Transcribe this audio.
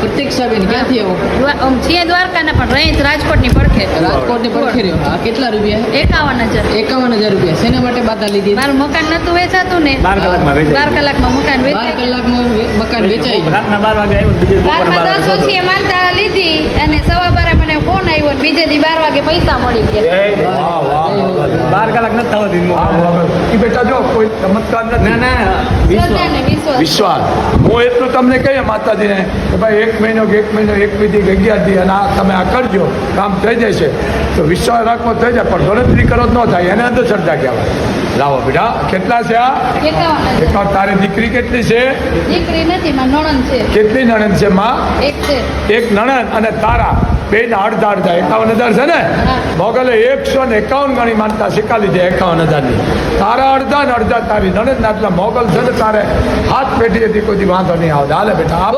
પ્રતીક્ષાબેન ક્યાંથી આવો? છીએ દ્વારકાના પણ રહી રાજકોટની પડખે. રાજકોટની પડખે રહ્યો. હા, કેટલા રૂપિયા? 51,000. 51,000 રૂપિયા. શેના માટે બાધા લીધી? મારું મકાન નતું વેચાતું ને, 12 કલાકમાં વેચાય. 12 કલાકમાં મકાન 12 વેચાય. કલાકમાં મકાન વેચાઈ. રાતના 12 વાગે આવ્યું, બીજે બપોરના 12 12 વાગે ઓછી માનતા લીધી અને સવા બારે મને ફોન આવ્યો ને બીજે દી 12 વાગે પૈસા મળી ગયા. 12 કલાક નથી થવા દીધું. એ બેટા જો કોઈ ચમત્કાર નથી. ના શ્રદ્ધા ને વિશ્વાસ. વિશ્વાસ. હું એટલું તમને કહીએ માતાજીને કે ભાઈ 1 મહિનો કે 1 મહિનો 1 વિધિ 11 દી અને આ તમે આ કરજો, કામ થઈ જશે. તો વિશ્વાસ રાખવો થઈ જાય, પણ ગણતરી કરો તો ન થાય, એને અંધશ્રદ્ધા કહેવાય. લાવો બેટા, કેટલા છે આ? 51,000. એકાઉન્ટ. તારી દીકરી કેટલી છે? દીકરી નથી, મારી નણંદ છે. કેટલી નણંદ છે માં? એક છે. એક નણંદ અને તારા બે ના અડધા 51,000 છે ને? હા. મોગલે 151 ગણી માનતા શીખા લીધી 51,000 ની. તારા અડધા ને અડધા તારી નણંદ ના. એટલે મોગલ છે ને તારે હાથ પેઢી હતી કોઈ દી વાંધો નહીં આવતા. હાલે બેટા, આપ